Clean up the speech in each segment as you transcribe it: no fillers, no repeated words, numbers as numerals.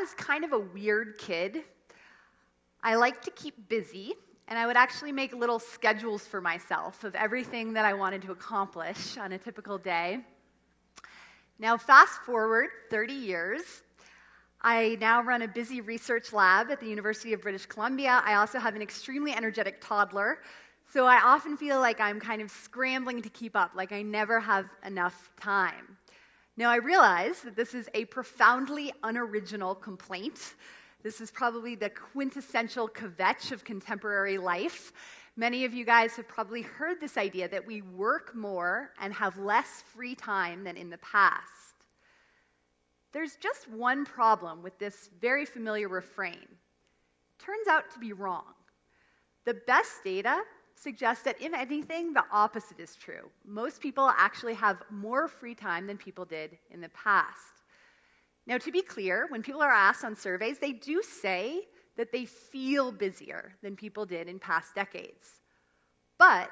was kind of a weird kid, I liked to keep busy, and I would actually make little schedules for myself of everything that I wanted to accomplish on a typical day. Now, fast forward 30 years, I now run a busy research lab at the University of British Columbia. I also have an extremely energetic toddler, so I often feel like I'm kind of scrambling to keep up, like I never have enough time. Now, I realize that this is a profoundly unoriginal complaint. This is probably the quintessential kvetch of contemporary life. Many of you guys have probably heard this idea that we work more and have less free time than in the past. There's just one problem with this very familiar refrain. Turns out to be wrong. The best data suggests that, if anything, the opposite is true. Most people actually have more free time than people did in the past. Now, to be clear, when people are asked on surveys, they do say that they feel busier than people did in past decades. But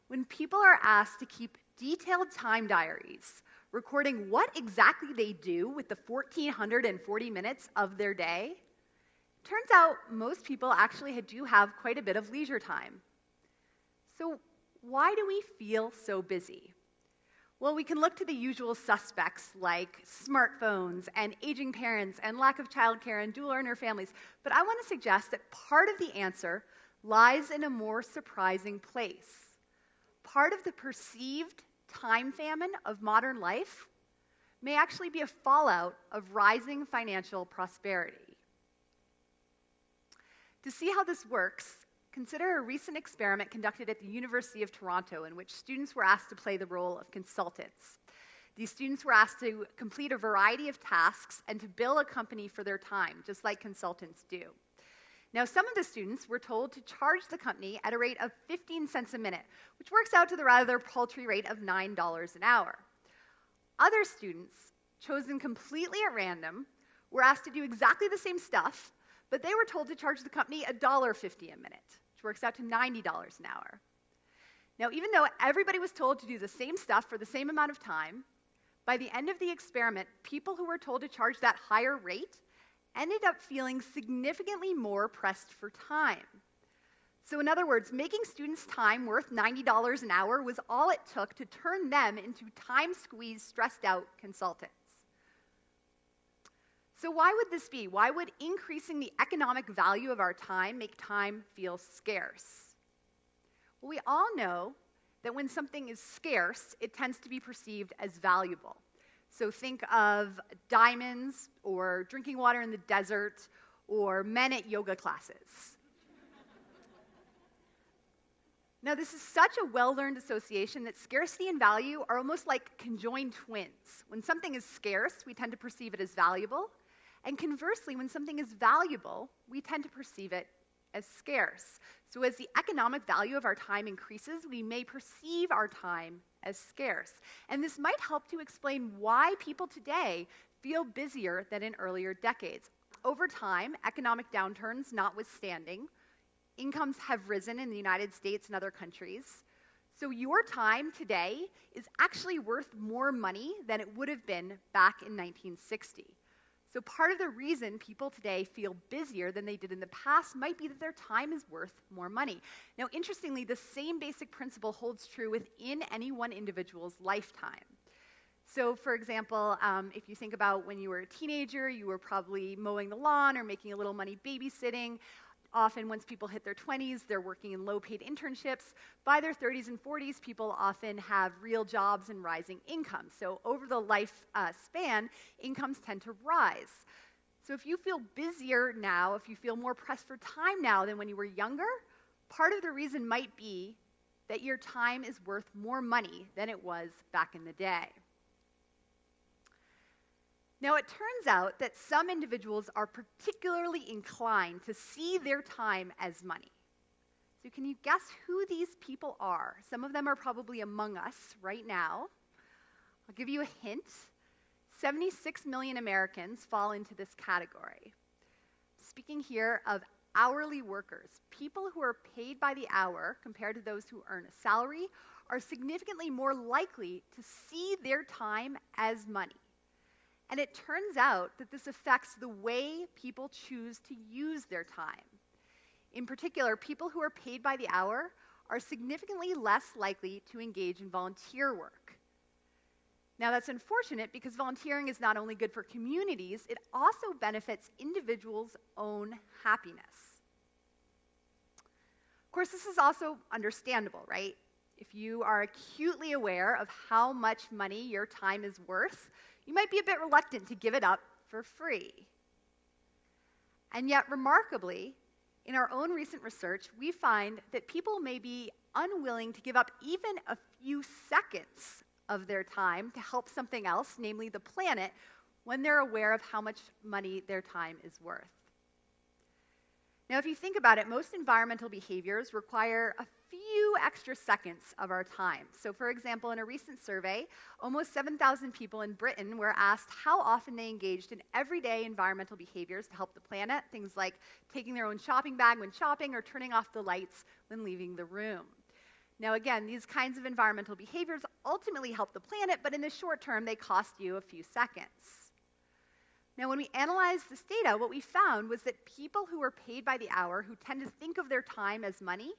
when people are asked to keep detailed time diaries, recording what exactly they do with the 1,440 minutes of their day, turns out most people actually do have quite a bit of leisure time. So why do we feel so busy? Well, we can look to the usual suspects like smartphones and aging parents and lack of childcare and dual earner families, but I want to suggest that part of the answer lies in a more surprising place. Part of the perceived time famine of modern life may actually be a fallout of rising financial prosperity. To see how this works, consider a recent experiment conducted at the University of Toronto in which students were asked to play the role of consultants. These students were asked to complete a variety of tasks and to bill a company for their time, just like consultants do. Now, some of the students were told to charge the company at a rate of 15 cents a minute, which works out to the rather paltry rate of $9 an hour. Other students, chosen completely at random, were asked to do exactly the same stuff, but they were told to charge the company $1.50 a minute, which works out to $90 an hour. Now, even though everybody was told to do the same stuff for the same amount of time, by the end of the experiment, people who were told to charge that higher rate ended up feeling significantly more pressed for time. So in other words, making students' time worth $90 an hour was all it took to turn them into time-squeezed, stressed-out consultants. So why would this be? Why would increasing the economic value of our time make time feel scarce? Well, we all know that when something is scarce, it tends to be perceived as valuable. So think of diamonds, or drinking water in the desert, or men at yoga classes. Now, this is such a well-learned association that scarcity and value are almost like conjoined twins. When something is scarce, we tend to perceive it as valuable, and conversely, when something is valuable, we tend to perceive it as scarce. So as the economic value of our time increases, we may perceive our time as scarce. And this might help to explain why people today feel busier than in earlier decades. Over time, economic downturns notwithstanding, incomes have risen in the United States and other countries. So your time today is actually worth more money than it would have been back in 1960. So part of the reason people today feel busier than they did in the past might be that their time is worth more money. Now, interestingly, the same basic principle holds true within any one individual's lifetime. So, for example, if you think about when you were a teenager, you were probably mowing the lawn or making a little money babysitting. Often, once people hit their 20s, they're working in low-paid internships. By their 30s and 40s, people often have real jobs and rising incomes. So over the life span, incomes tend to rise. So if you feel busier now, if you feel more pressed for time now than when you were younger, part of the reason might be that your time is worth more money than it was back in the day. Now, it turns out that some individuals are particularly inclined to see their time as money. So can you guess who these people are? Some of them are probably among us right now. I'll give you a hint. 76 million Americans fall into this category. Speaking here of hourly workers, people who are paid by the hour compared to those who earn a salary are significantly more likely to see their time as money. And it turns out that this affects the way people choose to use their time. In particular, people who are paid by the hour are significantly less likely to engage in volunteer work. Now, that's unfortunate because volunteering is not only good for communities, it also benefits individuals' own happiness. Of course, this is also understandable, right? If you are acutely aware of how much money your time is worth, you might be a bit reluctant to give it up for free. And yet, remarkably, in our own recent research, we find that people may be unwilling to give up even a few seconds of their time to help something else, namely the planet, when they're aware of how much money their time is worth. Now, if you think about it, most environmental behaviors require a few extra seconds of our time. So, for example, in a recent survey, almost 7,000 people in Britain were asked how often they engaged in everyday environmental behaviors to help the planet, things like taking their own shopping bag when shopping or turning off the lights when leaving the room. Now, again, these kinds of environmental behaviors ultimately help the planet, but in the short term, they cost you a few seconds. Now, when we analyzed this data, what we found was that people who were paid by the hour, who tend to think of their time as money,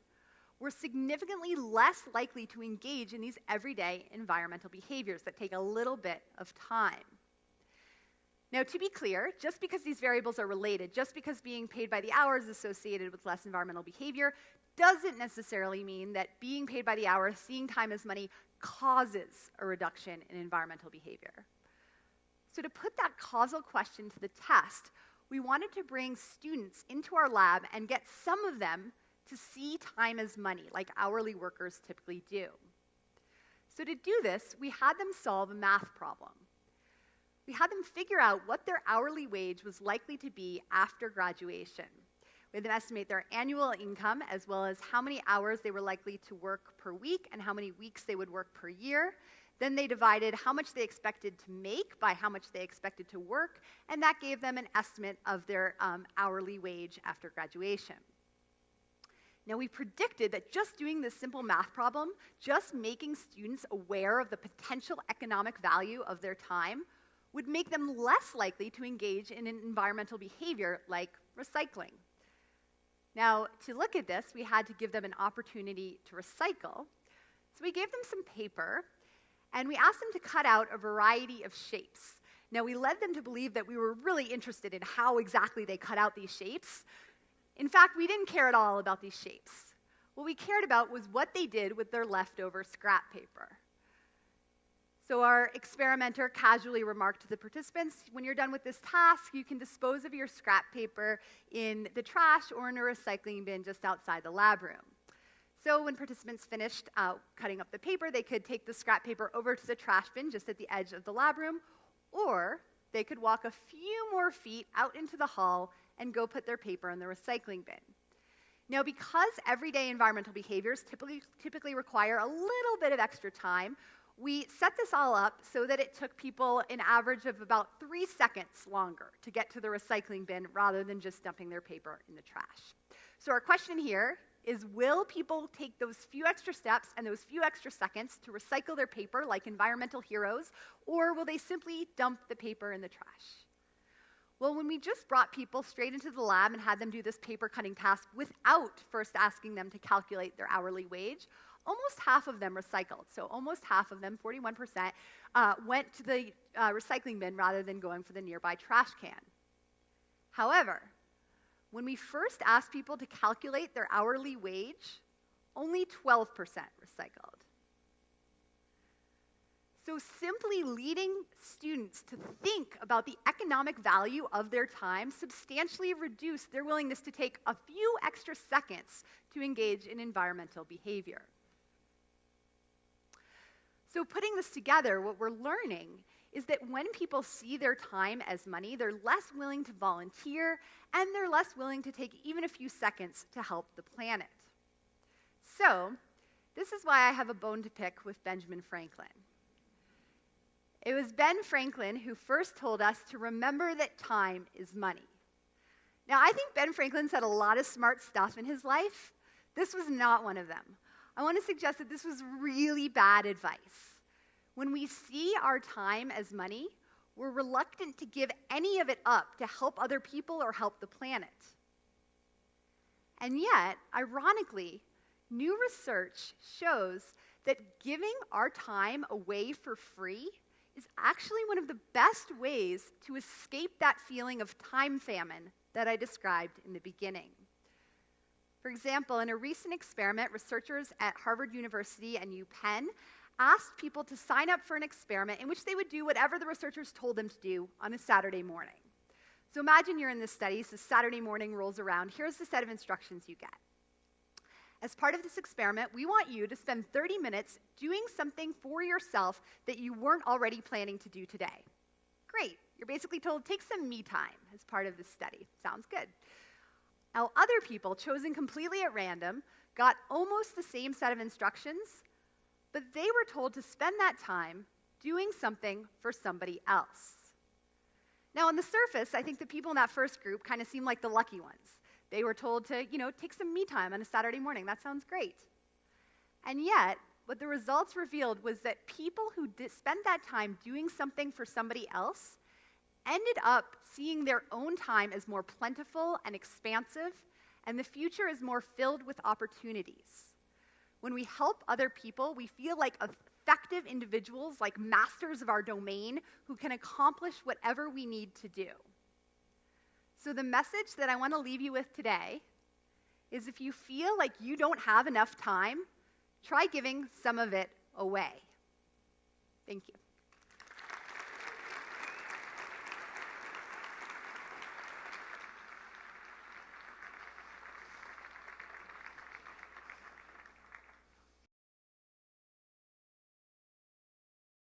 were significantly less likely to engage in these everyday environmental behaviors that take a little bit of time. Now, to be clear, just because these variables are related, just because being paid by the hour is associated with less environmental behavior, doesn't necessarily mean that being paid by the hour, seeing time as money, causes a reduction in environmental behavior. So to put that causal question to the test, we wanted to bring students into our lab and get some of them to see time as money, like hourly workers typically do. So to do this, we had them solve a math problem. We had them figure out what their hourly wage was likely to be after graduation. We had them estimate their annual income, as well as how many hours they were likely to work per week and how many weeks they would work per year. Then they divided how much they expected to make by how much they expected to work, and that gave them an estimate of their hourly wage after graduation. Now, we predicted that just doing this simple math problem, just making students aware of the potential economic value of their time, would make them less likely to engage in an environmental behavior like recycling. Now, to look at this, we had to give them an opportunity to recycle. So we gave them some paper, and we asked them to cut out a variety of shapes. Now, we led them to believe that we were really interested in how exactly they cut out these shapes. In fact, we didn't care at all about these shapes. What we cared about was what they did with their leftover scrap paper. So our experimenter casually remarked to the participants, when you're done with this task, you can dispose of your scrap paper in the trash or in a recycling bin just outside the lab room. So when participants finished cutting up the paper, they could take the scrap paper over to the trash bin just at the edge of the lab room, or they could walk a few more feet out into the hall and go put their paper in the recycling bin. Now, because everyday environmental behaviors typically require a little bit of extra time, we set this all up so that it took people an average of about 3 seconds longer to get to the recycling bin rather than just dumping their paper in the trash. So our question here is, will people take those few extra steps and those few extra seconds to recycle their paper like environmental heroes, or will they simply dump the paper in the trash? Well, when we just brought people straight into the lab and had them do this paper cutting task without first asking them to calculate their hourly wage, almost half of them recycled. So almost half of them, 41%, went to the recycling bin rather than going for the nearby trash can. However, when we first asked people to calculate their hourly wage, only 12% recycled. So simply leading students to think about the economic value of their time substantially reduced their willingness to take a few extra seconds to engage in environmental behavior. So putting this together, what we're learning is that when people see their time as money, they're less willing to volunteer, and they're less willing to take even a few seconds to help the planet. So this is why I have a bone to pick with Benjamin Franklin. It was Ben Franklin who first told us to remember that time is money. Now, I think Ben Franklin said a lot of smart stuff in his life. This was not one of them. I want to suggest that this was really bad advice. When we see our time as money, were reluctant to give any of it up to help other people or help the planet. And yet, ironically, new research shows that giving our time away for free is actually one of the best ways to escape that feeling of time famine that I described in the beginning. For example, in a recent experiment, researchers at Harvard University and UPenn asked people to sign up for an experiment in which they would do whatever the researchers told them to do on a Saturday morning. So imagine you're in this study, so Saturday morning rolls around. Here's the set of instructions you get. As part of this experiment, we want you to spend 30 minutes doing something for yourself that you weren't already planning to do today. Great. You're basically told, take some me time as part of this study. Sounds good. Now, other people, chosen completely at random, got almost the same set of instructions, but they were told to spend that time doing something for somebody else. Now, on the surface, I think the people in that first group kind of seem like the lucky ones. They were told to, take some me time on a Saturday morning. That sounds great. And yet, what the results revealed was that people who spent that time doing something for somebody else ended up seeing their own time as more plentiful and expansive, and the future is more filled with opportunities. When we help other people, we feel like effective individuals, like masters of our domain, who can accomplish whatever we need to do. So the message that I want to leave you with today is if you feel like you don't have enough time, try giving some of it away. Thank you.